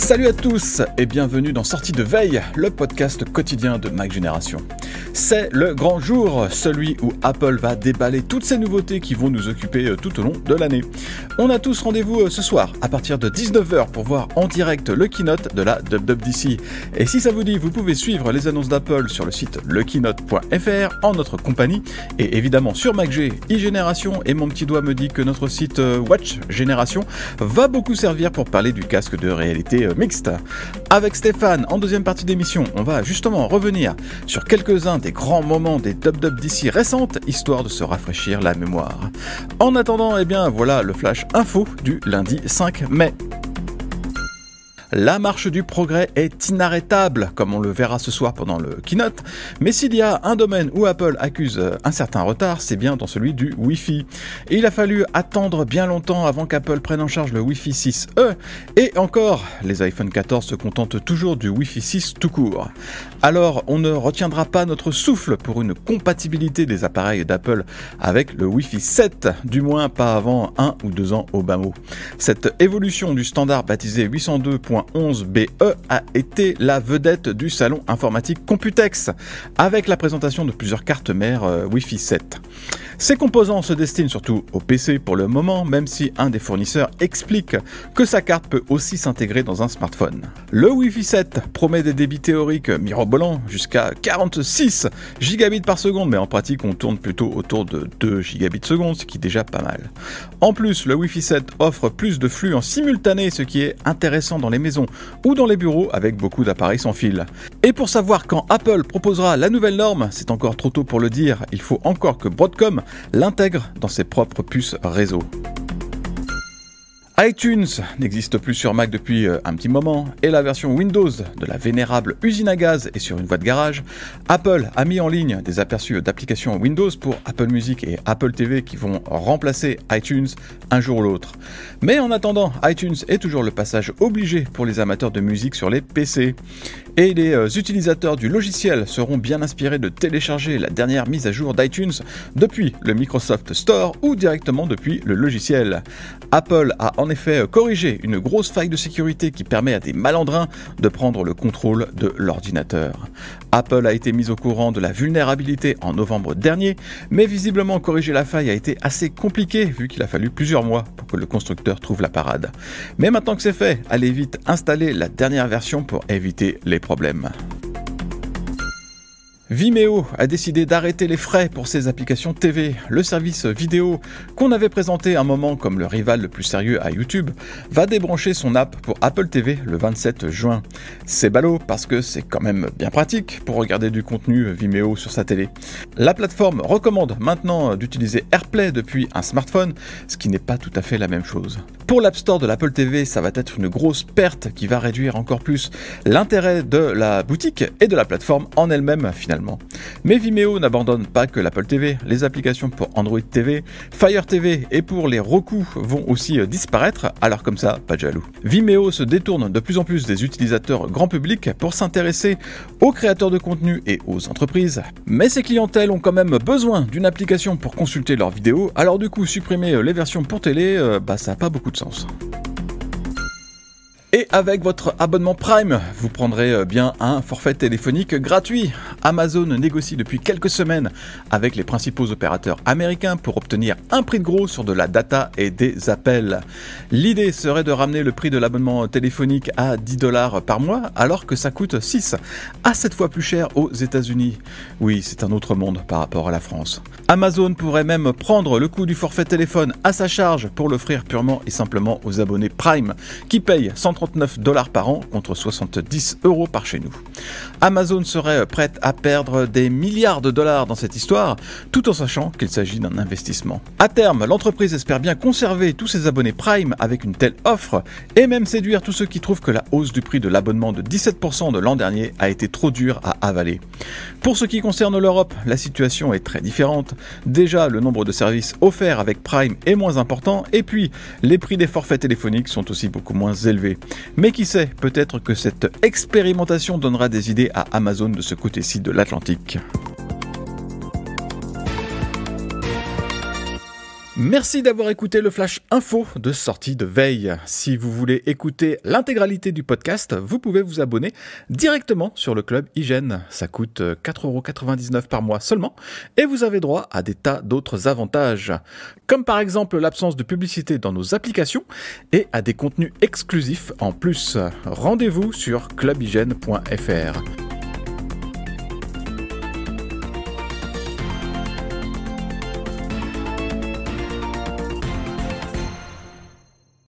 Salut à tous et bienvenue dans Sortie de Veille, le podcast quotidien de Mac Génération. C'est le grand jour, celui où Apple va déballer toutes ces nouveautés qui vont nous occuper tout au long de l'année. On a tous rendez-vous ce soir à partir de 19h pour voir en direct le keynote de la WWDC. Et si ça vous dit, vous pouvez suivre les annonces d'Apple sur le site lekeynote.fr en notre compagnie et évidemment sur MacG, iGénération, et mon petit doigt me dit que notre site Watch Génération va beaucoup servir pour parler du casque de réalité mixte. Avec Stéphane, en deuxième partie d'émission, on va justement revenir sur quelques-uns des grands moments des WWDC récentes, histoire de se rafraîchir la mémoire. En attendant, eh bien voilà le flash info du lundi 5 mai. La marche du progrès est inarrêtable, comme on le verra ce soir pendant le keynote, mais s'il y a un domaine où Apple accuse un certain retard, c'est bien dans celui du Wi-Fi. Et il a fallu attendre bien longtemps avant qu'Apple prenne en charge le Wi-Fi 6E, et encore, les iPhone 14 se contentent toujours du Wi-Fi 6 tout court. Alors, on ne retiendra pas notre souffle pour une compatibilité des appareils d'Apple avec le Wi-Fi 7, du moins pas avant 1 ou 2 ans au bas mot. Cette évolution du standard baptisé 802.11be a été la vedette du salon informatique Computex, avec la présentation de plusieurs cartes mères Wi-Fi 7. Ces composants se destinent surtout au PC pour le moment, même si un des fournisseurs explique que sa carte peut aussi s'intégrer dans un smartphone. Le Wi-Fi 7 promet des débits théoriques mirobolants jusqu'à 46 gigabits par seconde, mais en pratique on tourne plutôt autour de 2 gigabits seconde, ce qui est déjà pas mal. En plus, le Wi-Fi 7 offre plus de flux en simultané, ce qui est intéressant dans les maisons ou dans les bureaux avec beaucoup d'appareils sans fil. Et pour savoir quand Apple proposera la nouvelle norme, c'est encore trop tôt pour le dire, il faut encore que Broadcom l'intègre dans ses propres puces réseau. iTunes n'existe plus sur Mac depuis un petit moment, et la version Windows de la vénérable usine à gaz est sur une voie de garage. Apple a mis en ligne des aperçus d'applications Windows pour Apple Music et Apple TV qui vont remplacer iTunes un jour ou l'autre. Mais en attendant, iTunes est toujours le passage obligé pour les amateurs de musique sur les PC. Et les utilisateurs du logiciel seront bien inspirés de télécharger la dernière mise à jour d'iTunes depuis le Microsoft Store ou directement depuis le logiciel. Apple a en effet corrigé une grosse faille de sécurité qui permet à des malandrins de prendre le contrôle de l'ordinateur. Apple a été mis au courant de la vulnérabilité en novembre dernier, mais visiblement corriger la faille a été assez compliqué vu qu'il a fallu plusieurs mois pour que le constructeur trouve la parade. Mais maintenant que c'est fait, allez vite installer la dernière version pour éviter les problèmes. Vimeo a décidé d'arrêter les frais pour ses applications TV. Le service vidéo, qu'on avait présenté un moment comme le rival le plus sérieux à YouTube, va débrancher son app pour Apple TV le 27 juin. C'est ballot parce que c'est quand même bien pratique pour regarder du contenu Vimeo sur sa télé. La plateforme recommande maintenant d'utiliser AirPlay depuis un smartphone, ce qui n'est pas tout à fait la même chose. Pour l'App Store de l'Apple TV, ça va être une grosse perte qui va réduire encore plus l'intérêt de la boutique et de la plateforme en elle-même finalement. Mais Vimeo n'abandonne pas que l'Apple TV, les applications pour Android TV, Fire TV et pour les Roku vont aussi disparaître, alors comme ça, pas de jaloux. Vimeo se détourne de plus en plus des utilisateurs grand public pour s'intéresser aux créateurs de contenu et aux entreprises, mais ces clientèles ont quand même besoin d'une application pour consulter leurs vidéos, alors du coup supprimer les versions pour télé, ça n'a pas beaucoup de sens. Et avec votre abonnement Prime, vous prendrez bien un forfait téléphonique gratuit. Amazon négocie depuis quelques semaines avec les principaux opérateurs américains pour obtenir un prix de gros sur de la data et des appels. L'idée serait de ramener le prix de l'abonnement téléphonique à $10 par mois, alors que ça coûte 6 à 7 fois plus cher aux États-Unis. Oui, c'est un autre monde par rapport à la France. Amazon pourrait même prendre le coût du forfait téléphone à sa charge pour l'offrir purement et simplement aux abonnés Prime, qui payent $139 par an contre 70 € par chez nous. Amazon serait prête à perdre des milliards de dollars dans cette histoire, tout en sachant qu'il s'agit d'un investissement. À terme, l'entreprise espère bien conserver tous ses abonnés Prime avec une telle offre, et même séduire tous ceux qui trouvent que la hausse du prix de l'abonnement de 17% de l'an dernier a été trop dure à avaler. Pour ce qui concerne l'Europe, la situation est très différente. Déjà, le nombre de services offerts avec Prime est moins important, et puis les prix des forfaits téléphoniques sont aussi beaucoup moins élevés. Mais qui sait, peut-être que cette expérimentation donnera des idées à Amazon de ce côté-ci de l'Atlantique. Merci d'avoir écouté le Flash Info de sortie de veille. Si vous voulez écouter l'intégralité du podcast, vous pouvez vous abonner directement sur le Club Hygiène. Ça coûte 4,99€ par mois seulement et vous avez droit à des tas d'autres avantages, comme par exemple l'absence de publicité dans nos applications et à des contenus exclusifs en plus. Rendez-vous sur clubhygiène.fr.